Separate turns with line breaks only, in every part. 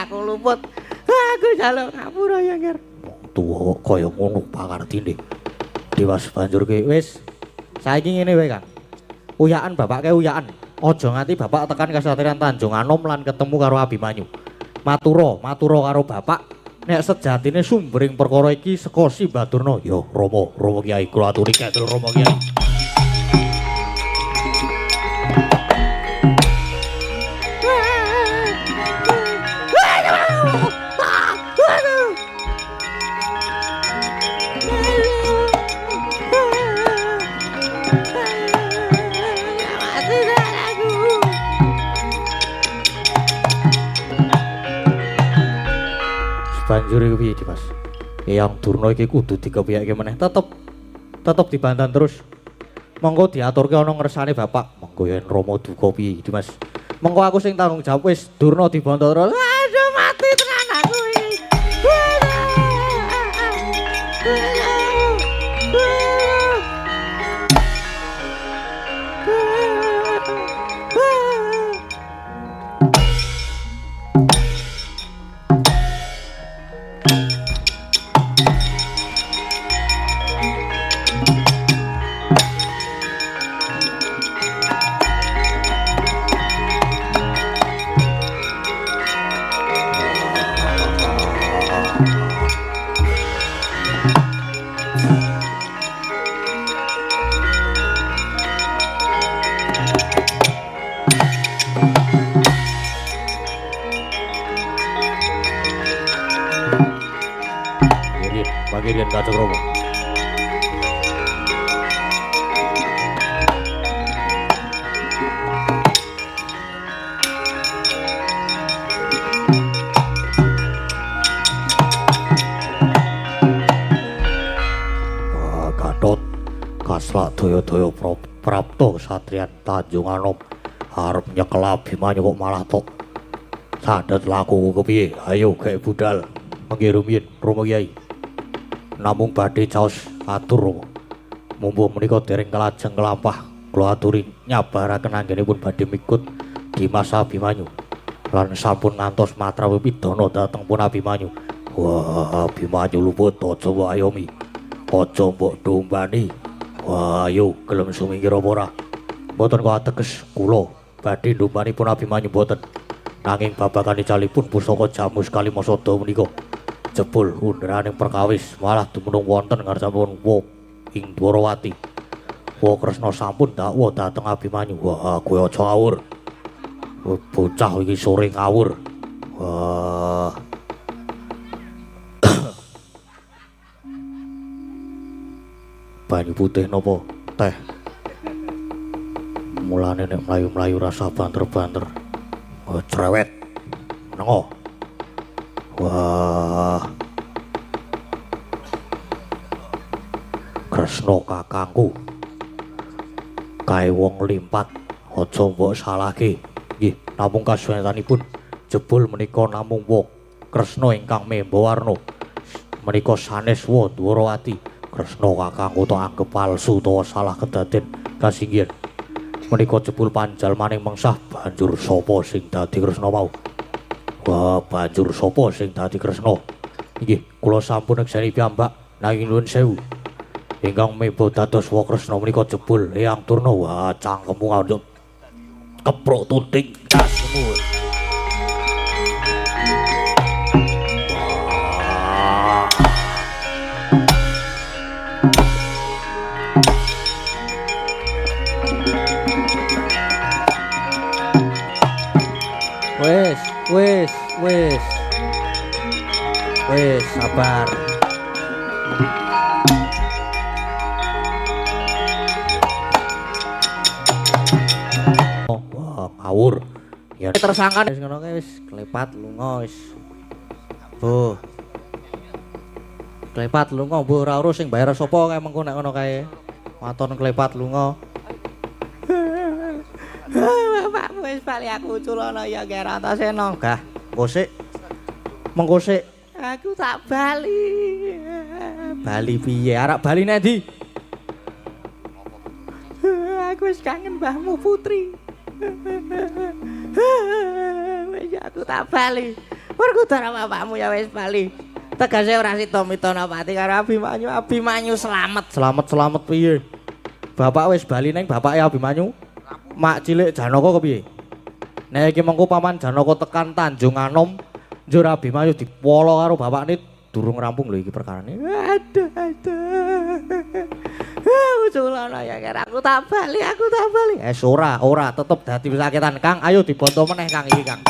aku luput. Aku jaluk ngapura ya, Nger.
Tuwa kaya ngono pangartine. Dimas banjur ki wis saiki ngene wae, Kang. Uyakan bapake uyakan. Aja nganti bapak tekan kasatriyan Tanjung Anom lan ketemu karo Abimanyu. Matura karo bapak nek sejatine sumbering perkara iki saka Simbadurna. Ya Rama Kyai kula aturi kidul Rama Kyai. Banjur iki piye, Mas? Eyang Durna iki kudu dikepiyake meneh tetep dibantan terus. Monggo diaturke ana ngersane bapak. Monggo yen Rama duka piye, Mas? Monggo aku sing tanggung jawab wis Durna dibantu terus.
Aduh mati tenan aku iki.
Panggirian Kajeng Rama. Gatot kaslak daya-daya prapta satriyan Tanjung Anom arep nyekel Abimanyu kok malah tok sandet laku kepiye. Ayo gawe budal mengki rumiyin Rama Kyai. Namung badhe caos atur Rama. Mumpung menika dereng kelajeng kelampah kula aturi nyabaraken anggenipun badhe mikut Dimas Abimanyu lan sampun ngantos matrawi pidana dhateng pun Abimanyu. Wah, Abimanyu luput aja mbok ayomi. Aja mbok dombani. Wah, ayo gelem sumingkir apa ora? Mboten kok ateges kula badhe ndombani pun Abimanyu mboten. Nanging babagan icalipun pusaka jamu sekali masada menika jebul underaning perkawis malah dumunung wonten ngarsanipun Wa ing Dwarawati. Wa Kresna sampun dakwa dhateng Abimanyu. Wah, kowe aja ngawur. Bocah iki sore ngawur. Wah. Banyu putih napa teh? Mulane nek mlayu-mlayu rasa banter-banter. Oh, cerewet. Menengo. Wah. Kresna kakangku. Kae wong limpat, aja mbok salahke. Nggih, namung kasuwentanipun jebul menika namung Wa Kresna ingkang memba warna. Menika sanes Wa Dwarawati. Kresna kakangku tok anggep palsu utawa salah kedaden kasinggihan. Menika jebul panjalmaning mengsah banjur sapa sing dadi Kresna mau? Wah, banjur sapa sing dadi Kresna? Inggih, kula sampun nekseni piyambak nanging nuwun sewu. Ingkang meba dados Wa Kresna menika jebul Eyang Durna. Wah, cangkemmu ngandhut keprok tunting dasmu. Wes, sabar. Wah, ngawur. Ya tersangkan wis ngono kae wis klepat lunga wis. Bu. Klepat lunga, Bu, ora urus sing bayar sapa kae mengko nek ngono kae. Waton klepat lunga.
Bapakmu wis bali aku culana ya Nger Antasena.
Gah, ngosik. Mengkosik.
Aku tak bali.
Bali piye? Arek bali nek ndi?
Aku wis kangen mbahmu Putri. Wis aku tak bali. Werkudara bapakmu ya wis bali. Tegese ora sida mitonopati karo Abimanyu. Abimanyu slamet.
Selamat piye? Bapak wis bali ning bapake Abimanyu. Mak cilik Janaka kepiye? Nek iki mengko paman Janaka tekan Tanjung Anom, njur Abimanyu dipolo karo bapakne durung rampung lho iki perkarane.
Aduh. Uculana ya kira aku tak bali.
Ora tetep dadi pesakitan Kang. Ayo dibantu meneh Kang iki Kang.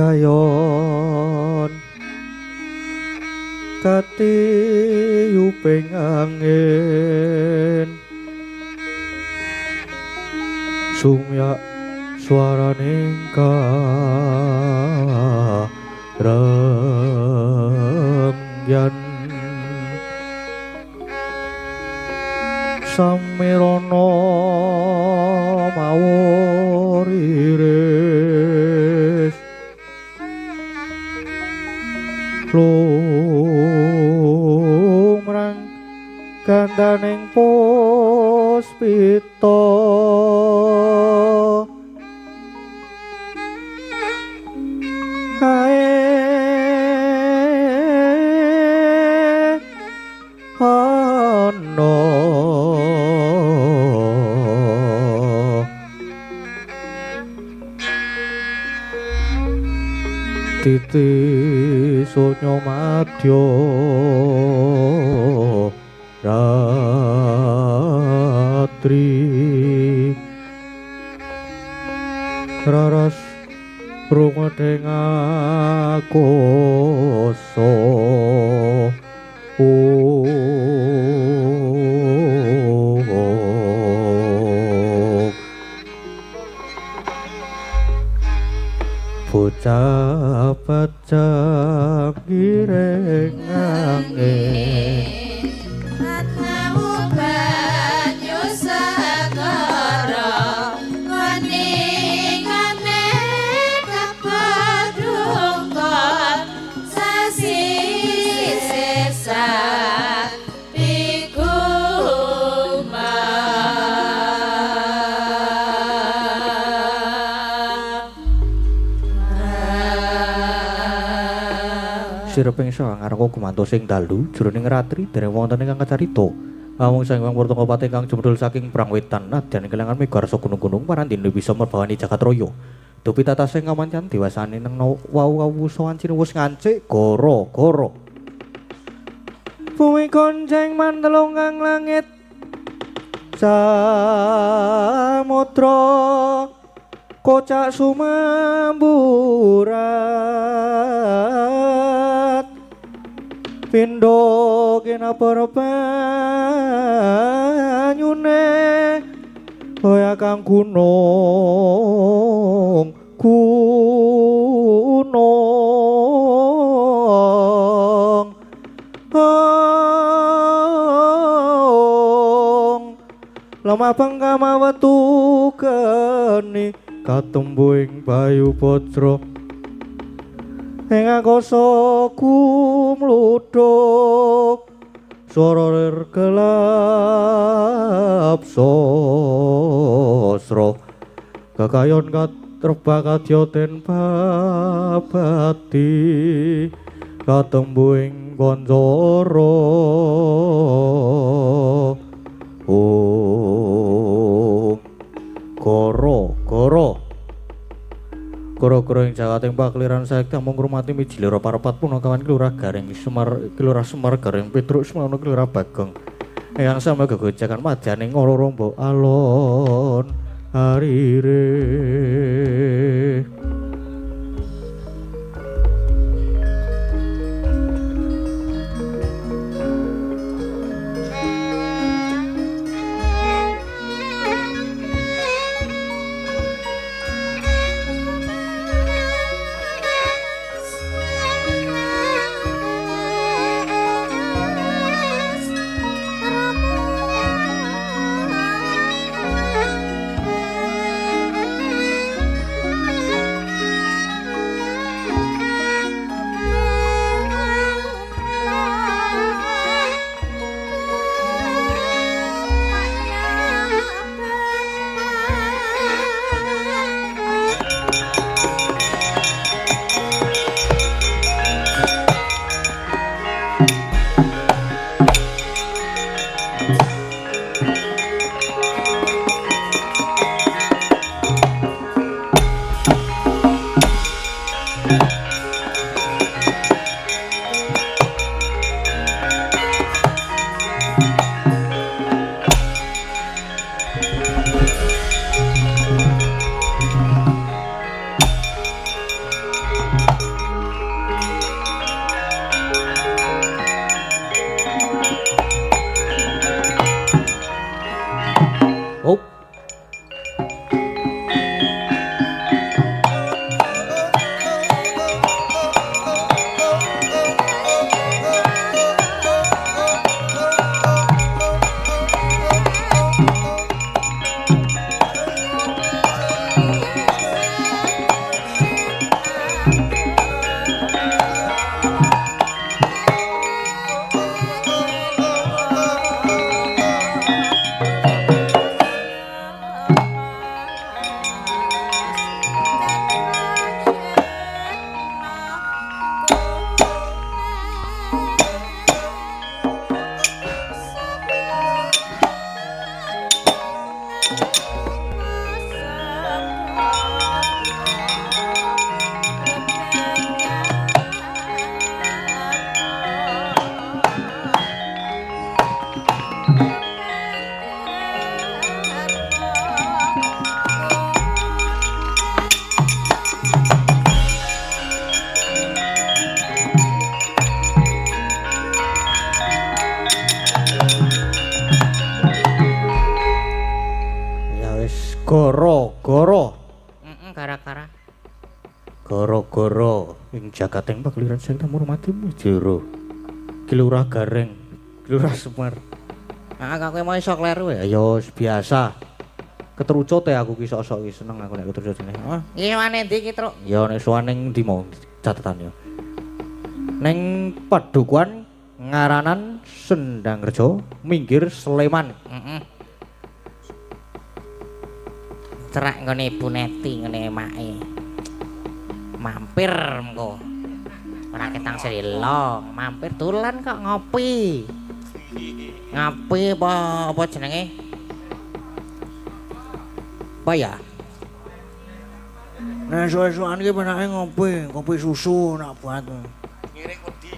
kayon katiyuping angin sumyak swaraning karengyan samirana mawur iris lumrang gandaning puspita kae ana Gusti Sunyomadya Ratri Raras rumedeng akoso bocah pacang gireng angin Sireping sangarengku gumantos ing dalu jroning ratri dereng wonten ingkang kacarita. Amung sang Hyang Wertangapati kang jumedhul saking perang wetan nadyan kelangan migarsa gunung-gunung parandene bisa merbawani jagat raya. Dupi tatasing ngamancan dewasane nang wau-wau sawancine wis ngancik goro-goro. Bumi gonceng mantelung kang langit samudra kocak sumamburat pindho kinapara banyune hoya kang gunung lemah pengkama wetu geni katembuing bayu putra ing akasa kumludhuk swara lir gelap sasra kakayon katrebak kadya den babati katembuing kancara Goro-goro ing jagating pakliran saekti amung ngrumati miji lira parapat punakawan Kelurah Garing Kelurah Semar Garing Petruk Semono Kelurah Bagong ingkang sami gegojakan madyaning ora-romba alon arire Gara-gara
Gara-gara
gara-gara ing jagating pagliran sing tamurmati Mujara. Ki Lurah Gareng, Lurah Semar.
kok kowe mau iso kleru ya?
Ya biasa. Ketrucut aku ki sok-sok ki seneng aku nek ketrucut ini.
Oh, iki wane ndi ki, Truk?
Ya nek suwaning ndi mau catetan ya. Ning Padukuhan ngaranan Sendangreja, minggir Sleman.
Heeh. Cerak ngene Ibu Neti ngene make. Mampir engko. Ora ketang selong, mampir tulan kok ngopi. Ngopi apa jenenge? Apa ya?
Nah, suwe-suwean iki penake ngopi susu nak buat.
Ngiring wedi.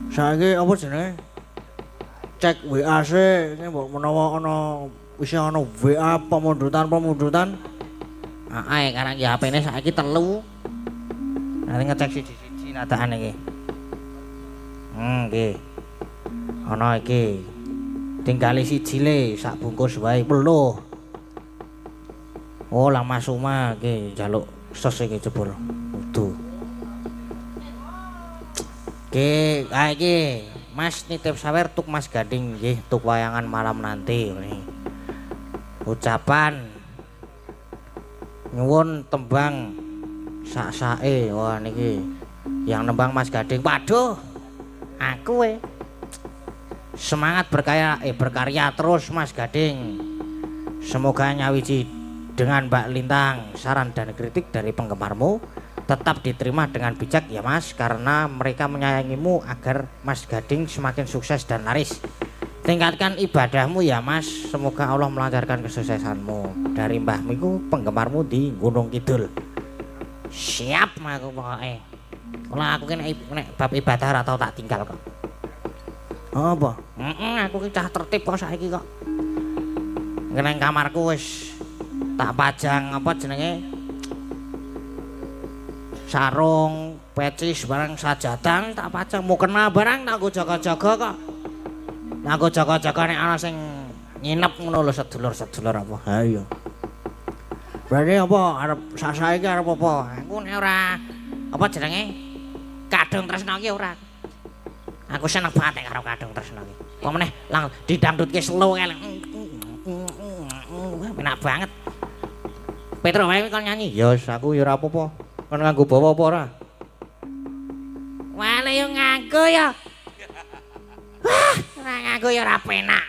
Saiki apa jenenge? Cek WA sih, ini mbok menawa ana wis ana WA pemundutan.
Ae karang ya HP-ne saiki 3. Nanti ngecek siji-siji nadaan iki. Nggih. Ana iki. Tinggali siji le sak bungkus wae 10. Oh, lah Mas Uma iki njaluk sos iki jebul. Udu. Ki, iki Mas nitip sawer tuk Mas Gading nggih tuk wayangan malam nanti ini. Ucapan nyuwun tembang sak-sake. Wah niki yang nembang Mas Gading. Waduh. Aku semangat berkarya terus Mas Gading. Semoga nyawiji dengan Mbak Lintang. Saran dan kritik dari penggemarmu tetap diterima dengan bijak ya Mas, karena mereka menyayangimu agar Mas Gading semakin sukses dan laris. Tingkatkan ibadahmu ya Mas, semoga Allah melancarkan kesuksesanmu. Dari Mbah Miku penggemarmu di Gunung Kidul. Siap aku pokoknya. Kalau aku nek bab ibadah ora tau tak tinggal kok.
Apa?
Aku ki cah tertib kok saiki kok. Nang kamarku wis tak pajang apa jenenge? Sarung, pecis barang sajadang tak pajang, mukena barang tak nggo jaga-jaga kok. Aku jaga-jaga nek ana sing nginep ngono lho sedulur-sedulur apa.
Ha iya. Berarti apa arep sasae iki arep apa?
Aku nek ora apa jenenge? Kadung tresno ki ora. Aku seneng banget karo kadung tresno ki. Apa meneh lang didangdutke slow kae. Enak banget. Petro wae kon nyanyi.
Ya wis aku ya ora apa-apa. Kon nganggo bawa apa ora?
Wale yo nganggo ya. Wah, ora nganggo ya ora penak.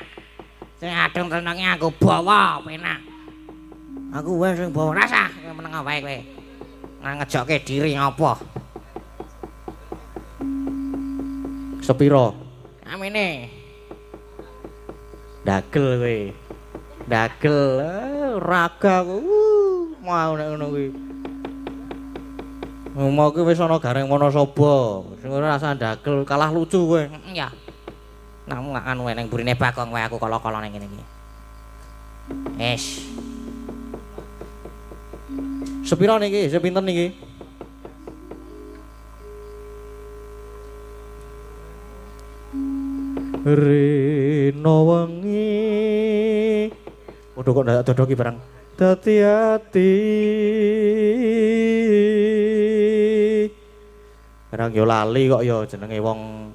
Sing adung tresno ki nganggo bawa penak.
Aku wae sing bawa.
Rasa meneng wae kowe. Ngejokke diri ngopo?
Sepiro?
Amene.
Dagel kowe. Dagel raga mau nek ngono kuwi. Mau ki wis ana Gareng Wonosobo. Sing ora rasa dagel kalah lucu kowe.
Ya. Nang anu ning burine Bagong wae aku kala-kala ning kene iki. Es.
Sepiro niki? Sepinten niki? Rino wengi. Waduh kok ndak dodoki barang. Dadi ati. Barang yo lali kok yo jenenge wong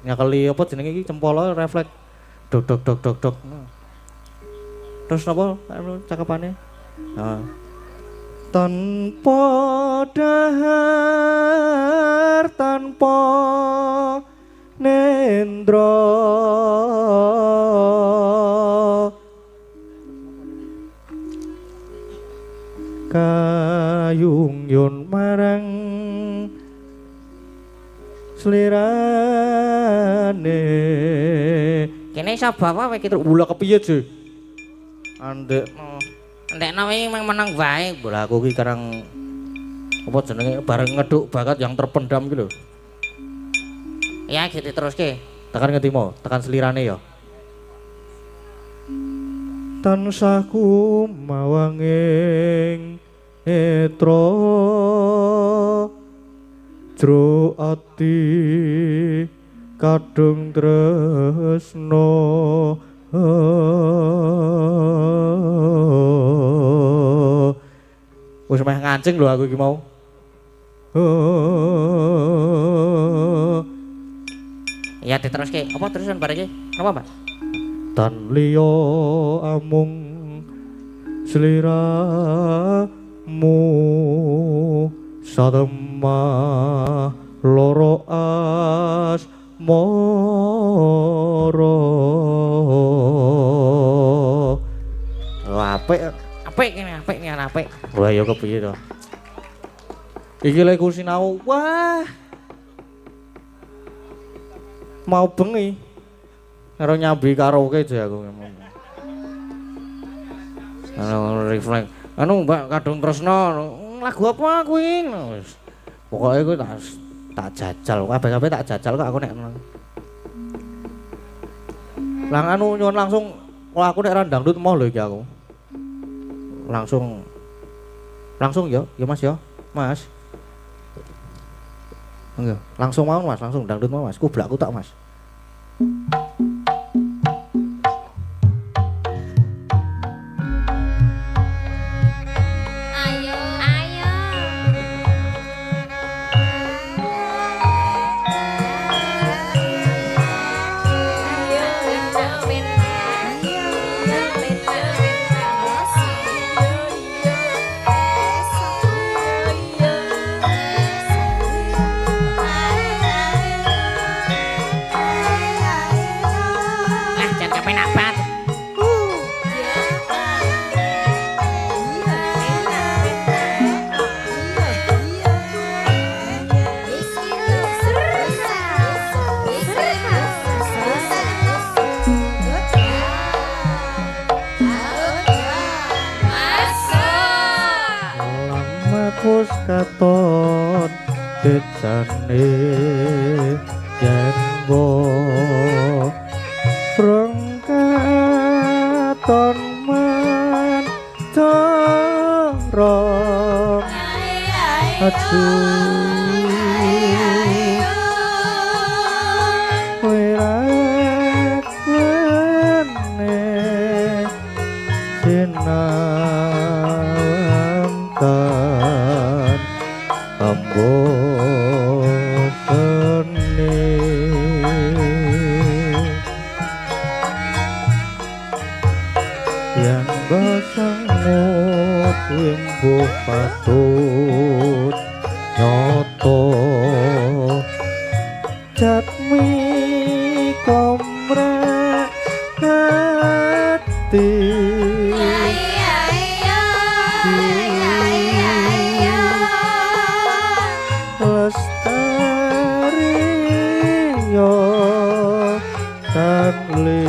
nyakeli apa jenenge iki cempala refleks dok dok dok dok dok. Terus napa anu cakepane? Heeh. Tanpa dahar tanpa nendra kayung yun marang slirane
Kene iso bawa wae ki Truk.
ula kepiye je andek
Ndekno iki mung meneng wae.
bola aku ki karang apa jenenge bareng ngeduk bakat yang terpendam ki lho.
Ya gitu teruske.
Tekan ngetimo, tekan selirane ya. Tansah kumawanging etra jro ati kadung tresno
Wis meh ngancing lho aku iki mau.
Ya diteruske. Apa terusan bar iki? Napa, Mas?
Tan liya amung sliramu satemah loro asmara.
Oh, apik. Apik kene, apik.
Wah ya kepiye to? Iki lek ku sinau. Wah. Mau bengi. Karo nyambi karaoke aja aku ngomong. Refleks. Anu Mbak Kadung Tresno, lagu apa kuwi? Wis. Pokoke ku tak jajal, kabeh-kabeh tak jajal kok aku nek. Lang anu nyuwun langsung kok aku nek ra dangdut mau lho iki aku. Langsung ya Mas ya. Mas. Enggak, langsung mau Mas, langsung dangdut mau Mas. Kublakku tak Mas.
Wis katon becane yen mbok prengkaton man cara yang basangut wimbo patut nyoto jatmi komrak hati lestari yo tanli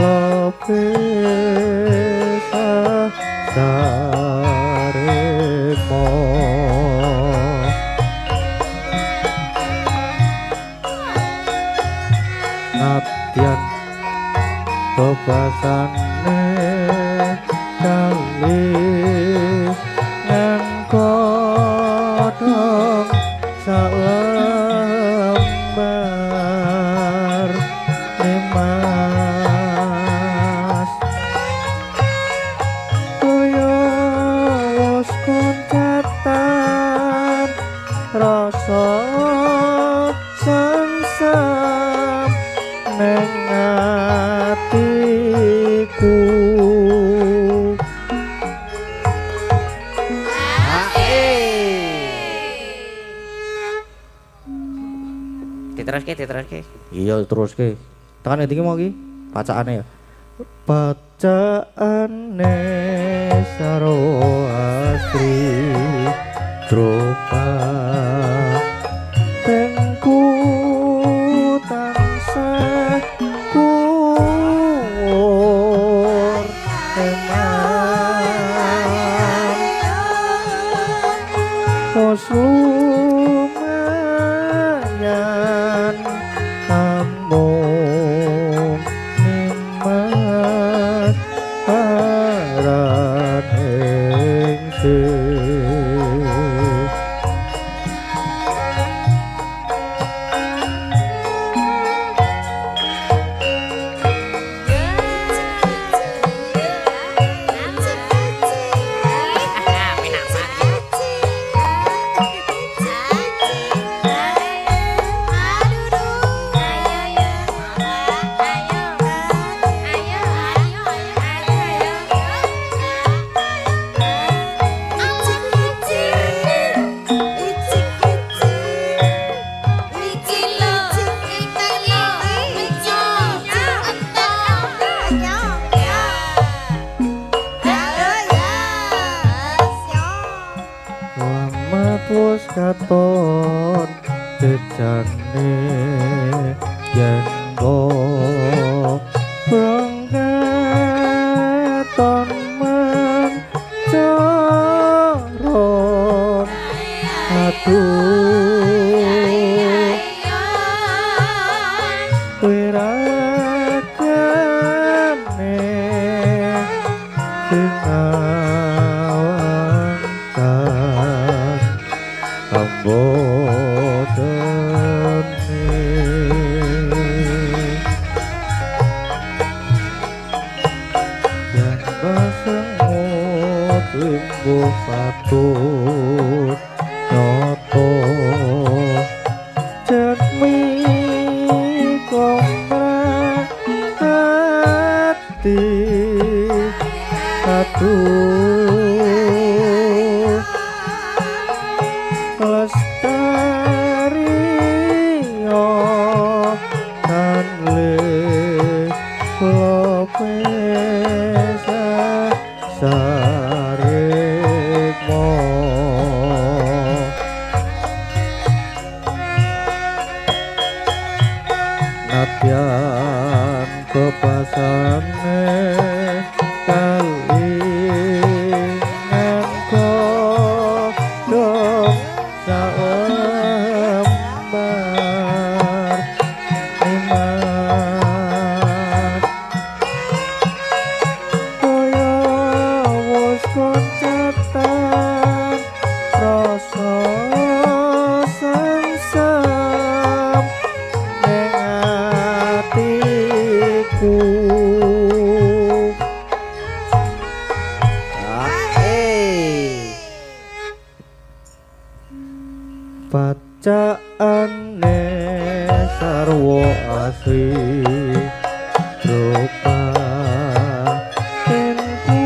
Lopesa saremo Natyan bebasane kali ngkodong salembar Mas Koyo wos koncatan rasa sengsam neng atiku
Diteruske.
Iya teruske. Tekan iki mau iki bacaane ya. Bacaane saro asri dropa tengku tansah kuwur eman lumayan amung nimas paran ingsun
yen kok prangkaton mencorong aduh wiragane sing awangkan ambodene yen basengut limbo patut nyoto jatmi komra hati aduh lestari yo kan le lopesa saremo nadyan kepasane kalingan kodok saembar iman kaya wis koncatan rasa sengsem ning atiku bacaane sarwa asri rupa tenku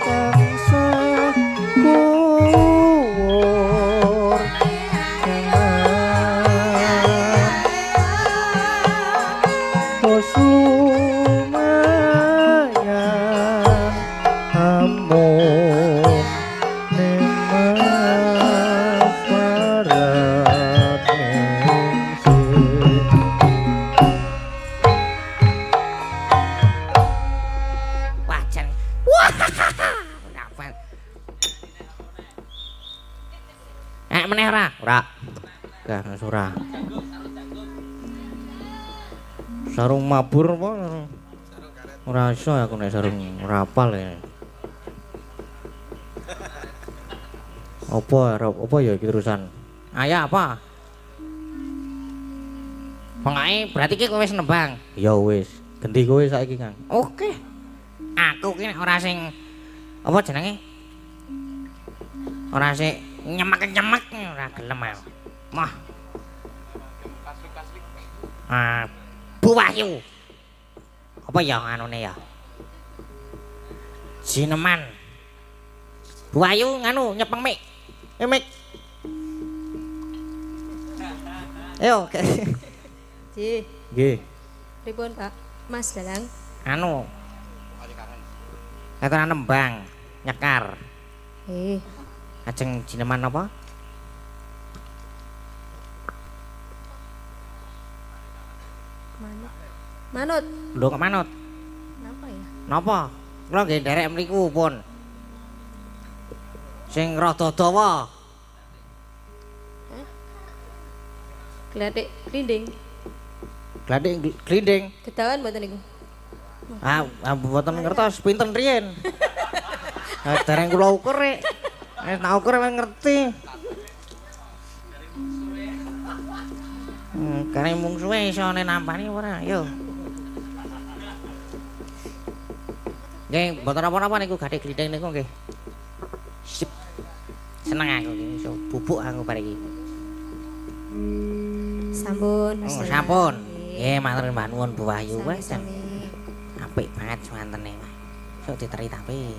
tansah kuwur lumayan amung nimas barat ningsih
Wajan. Wah. Dapat. Meneh ora?
Ora. Gak ora. Sarung mabur apa? Ora iso aku nek sarung ora apal ya. Apa ya iki terusan?
Ayah apa? Pengae berarti ki kowe wis nembang.
Ya wis, ganti kowe saiki Kang.
Oke. Aku ki nek ora sing apa jenenge? Ora sik nyemek-nyemek ora gelem aku. Mah. Bu Wahyu. Apa ya anune ya? Jineman. Bu Wahyu nganu nyepeng mik. Mik. Ayo.
Ji,
Nggih.
pripun Pak? Mas Dalang.
Anu. Kata nembang, nyekar. Ajeng jineman apa?
Manut.
Lho kok manut?
Napa ya?
Napa? Kula nggih nderek mriku pun. Sing rada dawa.
Gladek glinding.
Gladek glinding.
Kedawan mboten niku?
Mboten ngertos pinten riyen. Dereng kula ukur rek. Nek tak ukur wis ngerti. Karena mung suwe iso nampani ora, yo. Nggih, mboten apa-apa niku gadhe glinding niku nggih. Sip. Seneng aku iki iso bubuk aku bar iki.
Sampun, Mas Dalang.
Sampun. Nggih, matur nuwun Bu Wahyu wis.
Sami-sami.
Apik banget suwantene. Sok diteri tapi.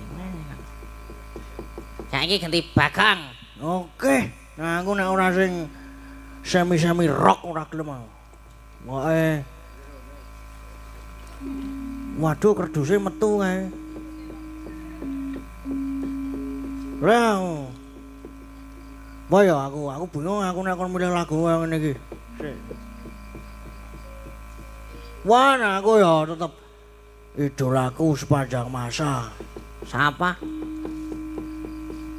Saiki ganti Bagong.
Oke, nah aku nek ora sing semi-semi rock ora gelem aku. Pokoke waduh kerduse metu kae. Lah. Apa ya aku bingung aku nek kon milih lagu yang ngene iki. Sik. Wah, nah aku ya tetep idolaku sepanjang masa. Siapa?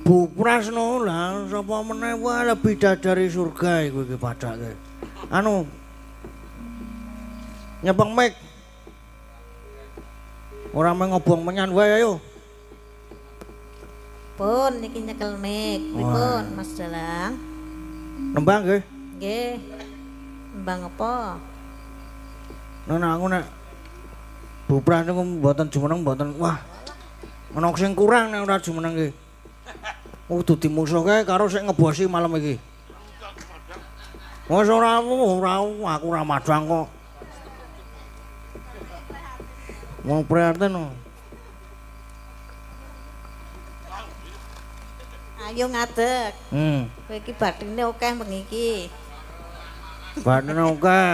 Bu Prasno lah, sapa meneh wae lebih dari surga iku iki padake. Anu nyepeng mic. Ora meh ngobong menyan wae ayo.
Pun niki nyekel mic. Pripun Mas Dalang?
Nembang nggih.
Nggih. Mbang apa?
Nah aku nek Bu Prasno mboten jumeneng mboten wah. Ana sing kurang nek ora jumeneng iki. Kudu dimusuhke karo sing ngebosi malam iki. Wes ora aku ora madang kok. Wong prihatin.
Ayo ngadeg. Kowe iki bathine akeh bengi iki.
Bathine akeh.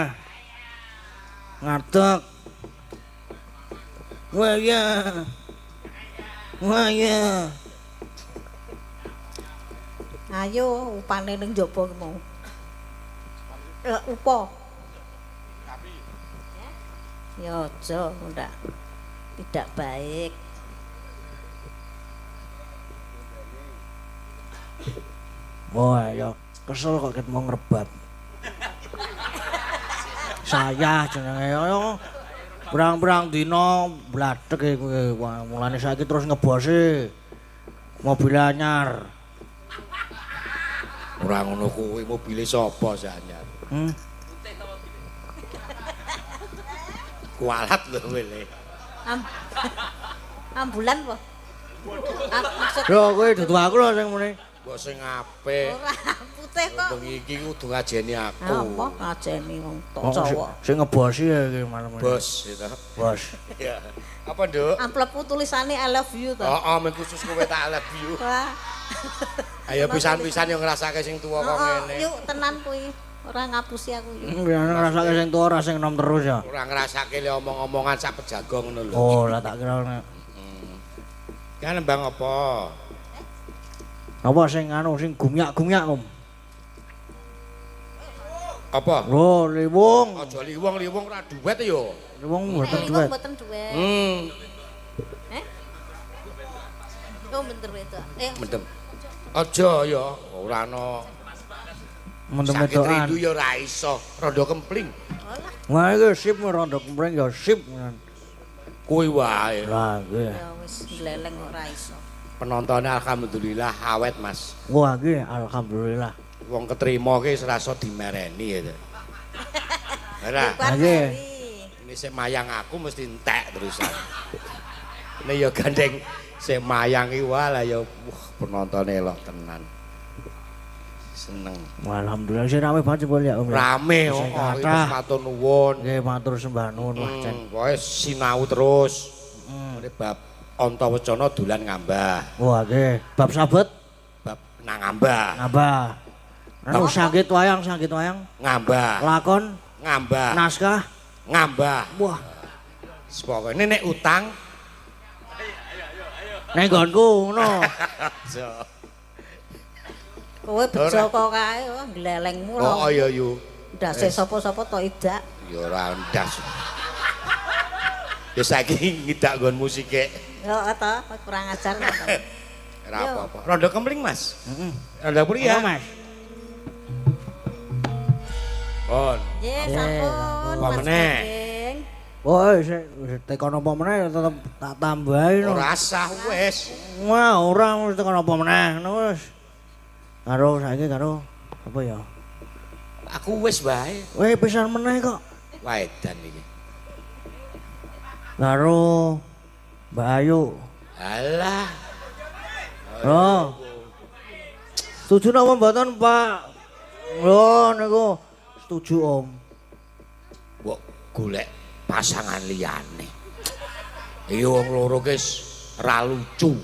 Ngadeg. Wah ya. Wah ya.
Ayo upane ning njaba ki mau. Upa. Ya aja ndak. Tidak baik.
Wah ya kesel kok ket mau ngrebat. Saya jenenge yo berang-berang dina bladhek kowe. Wah mulane saiki terus ngebosi. Mobil anyar.
Ora ngono kuwi mobile sapa sih anyar? Kualat lho wele.
Ambulan apa? Maksud
Lho kowe dudu aku lho sing muni.
Mbok sing apik.
ora putih kok.
Bengi iki kudu ngajeni aku.
Apa ngajeni wong cowok.
Sing ngebosi ya iki malam ini.
Bos gitu.
Bos.
Ya. Apa, Nduk?
Amplopku tulisane I love you to.
Heeh, men khusus kowe tak love you.
Wah.
Ayo pisan-pisan yo ngrasake sing tuwa kok ngene.
Yuk tenan kuwi. Ora ngapusi aku yuk.
Biasane ngrasake sing tuwa ora sing enom terus ya.
Ora ngrasake le omong-omongan sak pejagong ngono lho.
Oh, lah tak kira nek.
Kan Bang apa?
Apa sing anu sing gumyak-gumyak Om?
Apa?
Lho, liwung.
Aja liwung ora duwet yo.
Liwung mboten
Iku
duwe.
mboten duwe. Eh? Oh bener itu.
Mendem. Aja ya, ora ana
Mendem
sakit
wedokan.
rindu ya ora iso, rada kempling.
Wah, iki sip rondo kempreng ya sip.
Kuwi wae.
Lah, iki.
Ya wis gleleng ora iso.
Penontonnya alhamdulillah awet, Mas.
Wah, iki alhamdulillah.
Wong ketrima ki serasa dimereni ya. Ora.
Bukan
Nggih.
hari.
Ini sing mayang aku mesti entek terusan. Ini ya gandeng sing mayang iki wah lah ya penontonnya elok tenan. Seneng.
Wah, alhamdulillah sih rame banget boleh ya Om. ya.
Rame
Sing
kok iki
kathah.
matur nuwun.
Nggih, matur sembah nuwun Wah, Cen.
Pokoke sinau terus. Ini bab Antawacana dolan ngambah.
Wah, nggih. Bab sabet
Bab nang ngambah.
ngambah. Anu sanggit wayang
Ngambah.
lakon
Ngambah.
naskah.
Ngambah.
Wah,
Sepokoknya nek utang.
ning nggonku ngono.
Kowe bejo kok kae wah glelengmu lho.
Oh iya yu.
Ndase sapa-sapa to idak.
Ya ora ndas. Ya saiki ngidak nggon musike.
Yo to kurang ajar to.
Ora apa-apa. Rondo kempling, Mas.
Heeh.
Rondo priya?
Apa, Mas?
Pon.
Nggih, sampun.
Apa
Mas
meneh?
Gading.
Woi, sik tekan apa meneh tetep tak tambahi no.
Ora sah wis.
Wah, ora mesti tekan apa meneh no wis. Karo saiki karo apa ya?
Aku wis wae.
Weh, pisan meneh kok.
Waedan iki.
Karo Mbak Ayu.
Alah.
Loh. Setuju napa mboten, Pak? Lho niku setuju, Om.
Mbok golek pasangan liyane. Iki wong loro wis ora lucu.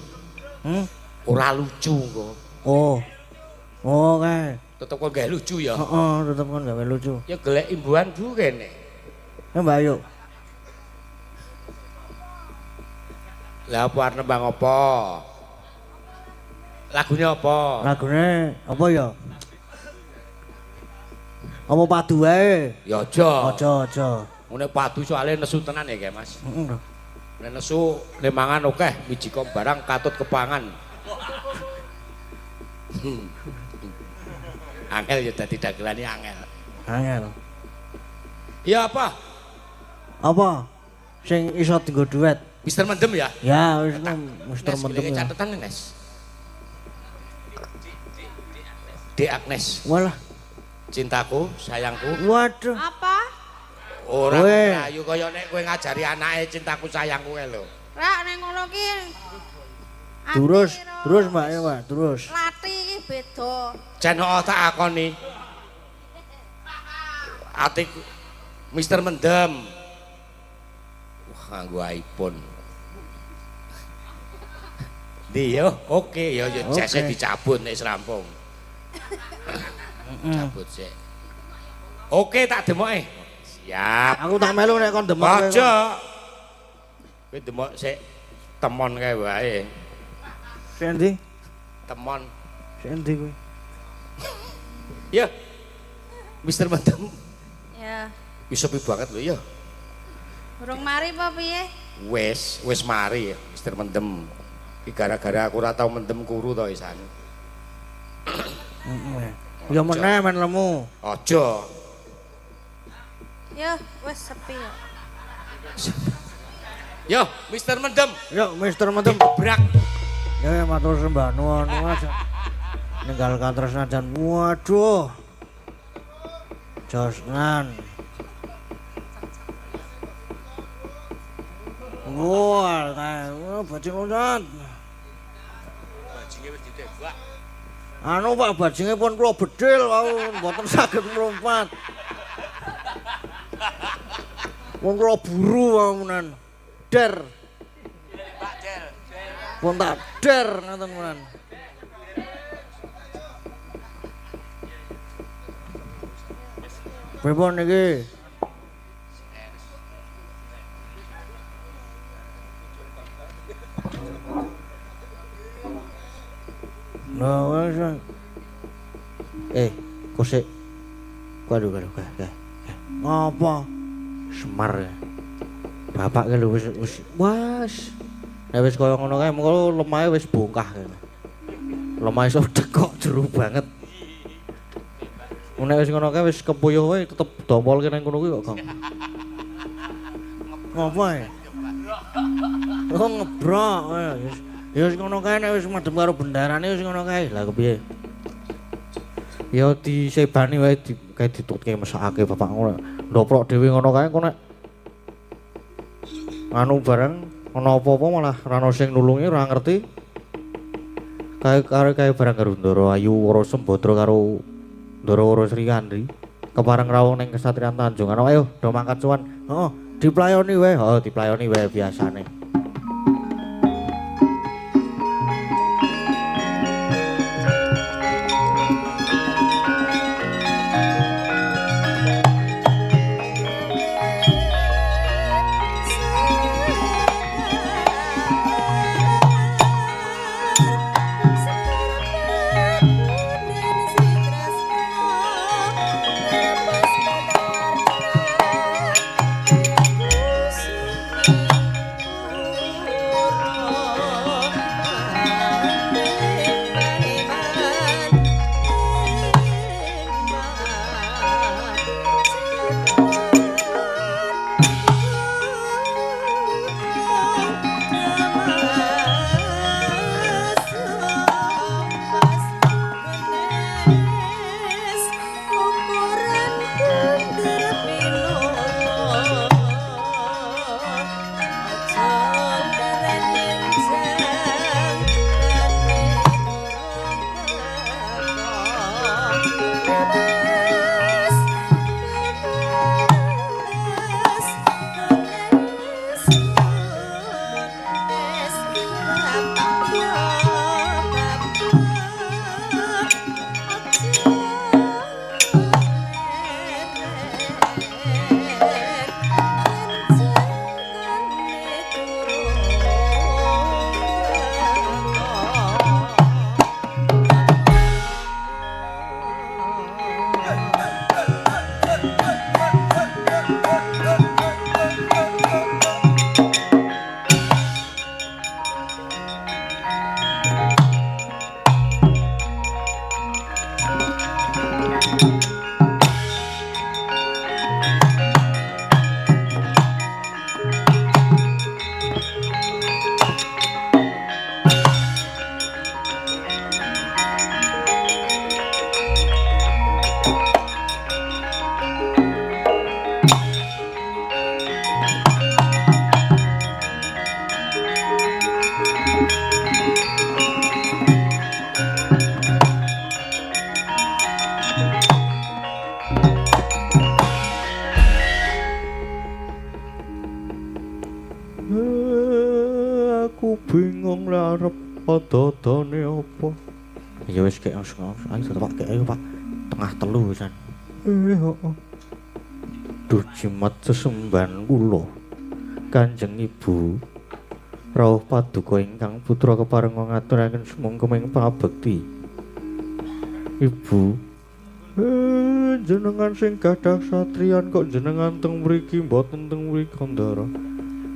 Ora lucu kok.
Oh. Oh, kae.
Tetep kok gak lucu ya.
Heeh, tetep kan gawe lucu.
Ya golek imbuhan bu kene.
Mbak Ayu.
Lah apa arep bang apa? Lagune apa?
Lagune apa ya? Apa padu wae?
Ya aja.
Aja.
Ngene padu soalé nesu tenan ya, Kae, Mas.
Heeh.
Nek nesu nek mangan akeh, wiji kok barang katut kepangan. Angel ya dadi dagelane angel.
Angel.
Ya apa?
Apa? Sing iso dienggo duet.
Mister Mendem ya?
Ya, wis Mister
Nes,
Mendem
goleki
ya.
catetan Nes. Dek Agnes,
Walah,
cintaku, sayangku.
waduh.
Apa?
Ora
Weh.
mlayu kaya nek kowe ngajari anake cintaku sayangku kae lho.
Rak ning ngono ki.
Terus Mbak ya, Mbak, terus.
Lati iki beda.
Jan tak akoni. Atik Mister Mendem. Wah, nganggo iPhone. Ndi yo, oke yo jase dicabut nek rampung. Cabut sik. Oke tak demoke. Siap.
Aku tak melu nek kon demok.
Aja. Kowe demok sik temon kae wae.
Sik endi?
Temon.
Sik endi kuwi?
Ya. Mister Mendem.
Ya.
Wis sepi banget lho ya.
Urung mari apa piye?
Wis mari ya Mister Mendem. Iki gara-gara aku ora tau mendem kuru to isan.
Heeh. Ya meneh men lemu.
Aja.
Yo, wis sepi yo.
Yo, Mister Mendem.
Yo, Mister Mendem.
Brak.
Ya matur sembah nuwun aja. Ninggal katresnan jan waduh. Josnan. Wah, kae bajing loncat.
Bajinge wis ditembak.
Anu Pak, bajinge pun kula bedil wau mboten saged mlumpat. Pun kula buru wau menan. Der.
Pak Der.
Pun tak der ngoten menan. Pripun niki? Nah, wes.
Kosek. Waduh,
Apa?
Semar. Ya. Bapak ki lho wis nek wis kaya ngono kae mengko lemahe wis bongkah kene. Lemahe iso dekok jero banget. Nek wis ngono kae wis kepuyuh wae tetep domolke nang kono kuwi kok, Kang.
Apa ya? Oh ngebrok. Ya wis ngono kae nek wis madhep karo bendarane wis ngono kae.
Lah kepiye? Ya disebani wae kae ditutke mesakake bapak ngono. Ndoprok dhewe ngono kae kok nek anu bareng ana apa-apa malah ra ono sing nulungi ora ngerti. Kae bareng karo Ndara Ayu Wara Sembadra karo Ndara Wara Sri Kandi. Kepareng rawuh ning Kesatrian Tanjung. Ayo do mangkat suwan.
Heeh, diplayoni wae.
Diplayoni wae biasane.
aku bingung larep padadane apa.
Ya wis kek langsung. Ayo Pak, kek ayo Pak. Tengah telu pisan.
Heeh. Duh jimat sesembahan kula. Kanjeng Ibu. Rawuh paduka ingkang putra keparenga ngaturaken sumangkeming pabekti. Ibu, jenengan sing gadah satriyan kok jenengan teng mriki mboten teng mriki Kandara.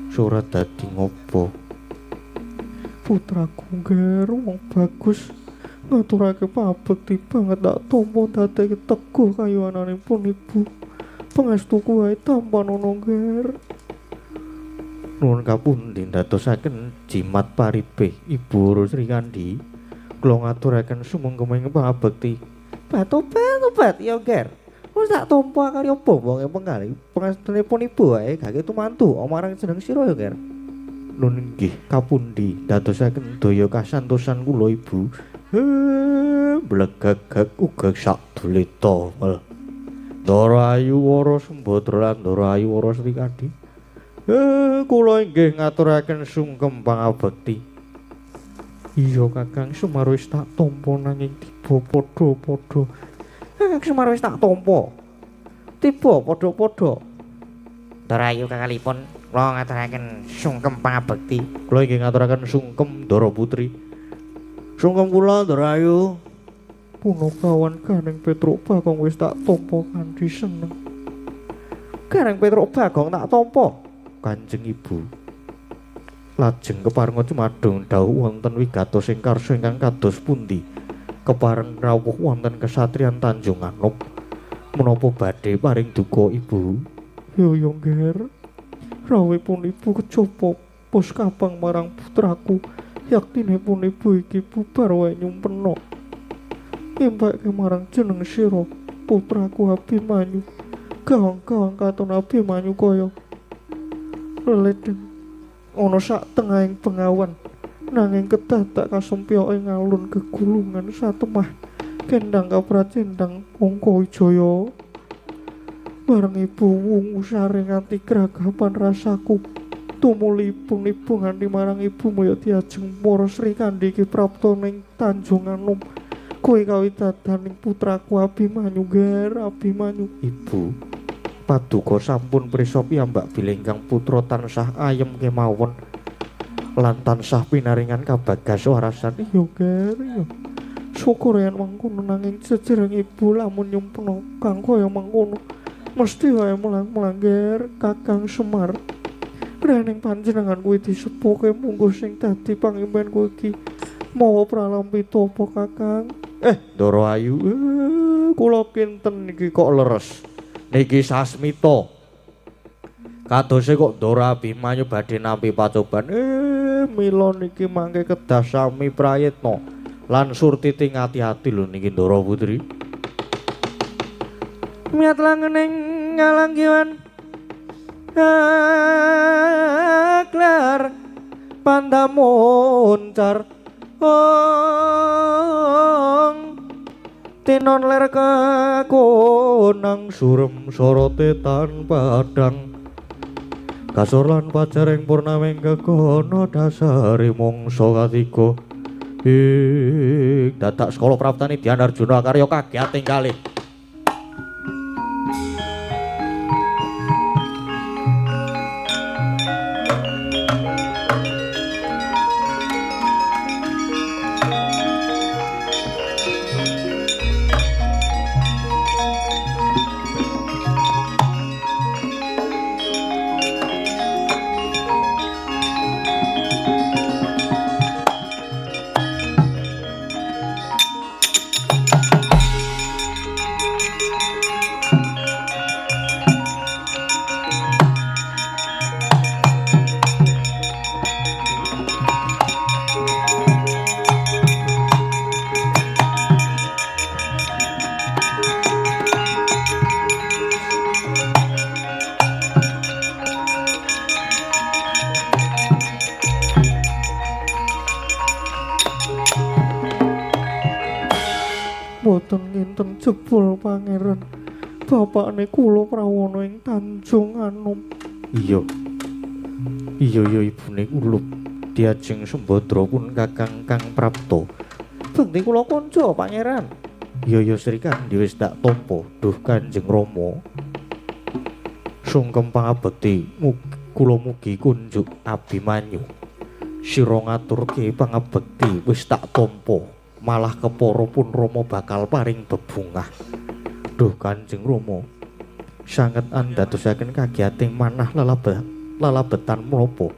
Surat dadi ngopo? Putraku ger wong bagus ngaturake pabekti banget tak tampa dadeke teguh kayuwananipun Ibu. Pangestuku wae tampan ana ger. Nuwun kapundi ndadosaken jimat paribe Ibu Sri Kandi. Kula ngaturaken sumangkeming pabekti. Bat ya ger. Wis tak tampa kali apa wonge penggali. Pangestunipun Ibu wae gage tumantu omarang jeneng sira ya ger. Nun nggih kapundi ndadosaken daya kasantosan kula Ibu. Blegagag uga sak dulita mel. Ndara Ayu Wara Sembadra lan Ndara Ayu Wara Sri Kandi. Kula inggih ngaturaken sungkem pangabekti. Iya Kakang Semar wis tak tampa nanging tiba padha-padha. Kakang Semar wis tak tampa. Tiba padha-padha.
Darayu kakalipun kula ngaturaken sungkem pangabekti.
Kula inggih ngaturaken sungkem Ndara Putri.
Sungkem kula Ndarayu.
Punakawan Kaneng Petruk Bagong wis tak tampa kanthi seneng. Kaneng Petruk Bagong tak tampa. Kanjeng Ibu. Lajeng keparenga cumadung dawuh wonten wigatos ing karsa ingkang kados pundi. Kepareng rawuh wonten kesatriyan Tanjung Anom. Menapa badhe paring duka Ibu? Yo nger. Rawuhipun Ibu kejaba pos kapang marang putraku. Yaktinipun Ibu iki bubar wae nyumpena. Imbake marang jeneng sira putraku Abimanyu. Gawang-gawang katon Abimanyu kaya leden ana sak tengahing bengawan nanging kedadak kasempya ing alun gegulungan satemah kendang kapracendang Angka Wijaya. Bareng Ibu wungu sare nganti gragapan rasaku tumulipun Ibu nganti marang Ibu moyo diajeng para Sri Kandi iki prapta ning Tanjung Anom. Kowe kawidadaning putraku Abimanyu ger Abimanyu. Ibu paduka sampun prisa piyambak bilih ingkang putra tansah ayem kemawon lan tansah pinaringan kabagas warasan. Iya ger iya. Syukur yen mangkono nanging jejering Ibu lamun nyumpena kang kaya mangkono mesti wae mulang-mulang ger Kakang Semar. Rening panjenengan kuwi disepuke mungguh sing dadi pangimpenku iki mawa pralampita apa Kakang? Ndara Ayu, kula kinten iki kok leres. Niki sasmita. Kadose kok Ndara Abimanyu badhe nampi pacoban. Mila niki mangke kedah sami prayitna lan surtiti ngati-ati lho niki Ndara Putri. Miat langening ngalanggiwan aklar pandamuncar tinon ler kakonang surem sorote tan padang kasur lan pajaring purnaming kekono dasari mangsa katiga ing dadak Skala Praptani Dyan Arjuna karya kagiyating kalih. Boten nginten jebul pangeran bapakne kula prawana ing Tanjung Anom. Iya ibune Ulup diajeng Sembadra pun kakang Kang Prapto. Bekti kula kanca pangeran. Ya Sri Kandi wis tak tampa, duh Kanjeng Rama. Sungkem pangabekti kula mugi kunjuk Abimanyu. Sira ngaturke pangabekti wis tak tampa, malah kepara pun Rama bakal paring bebungah. Duh Kanjeng Rama, sanget andadosaken kagiyating manah lalabetan menapa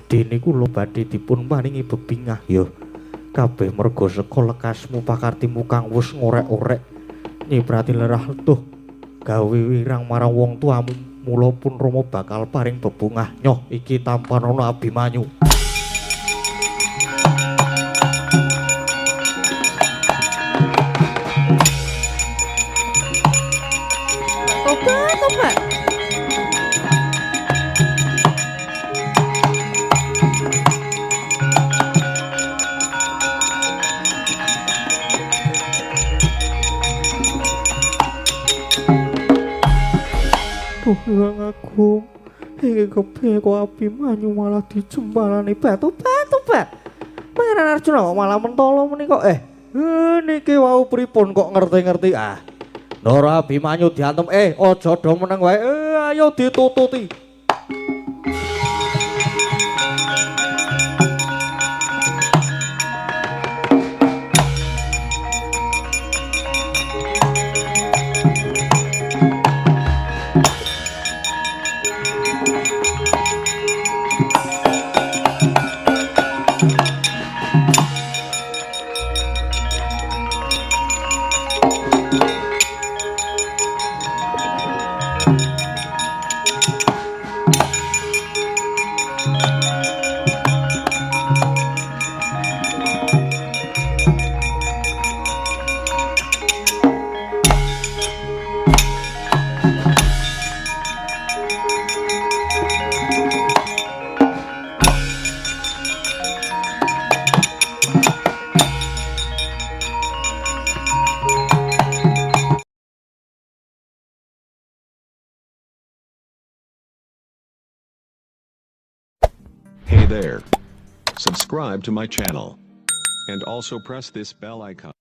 dene kula badhe dipun paringi bebingah ya kabeh merga seka lekasmu pakartimu kang wis ngorek-orek nyiprati lerah tuh gawe wirang marang wong tuamu mula pun Rama bakal paring bebungah nyoh iki tampan ana Abimanyu.
Tobat.
Duh Hyang Agung, iki kepiye kok Abimanyu malah dijembalani tobat. Pangeran Arjuna kok malah mentolo menika niki wau pripun kok ngerti-ngerti Ndara Abimanyu diantem aja do meneng wae ayo ditututi.
Hey there. Subscribe to my channel. And also press this bell icon.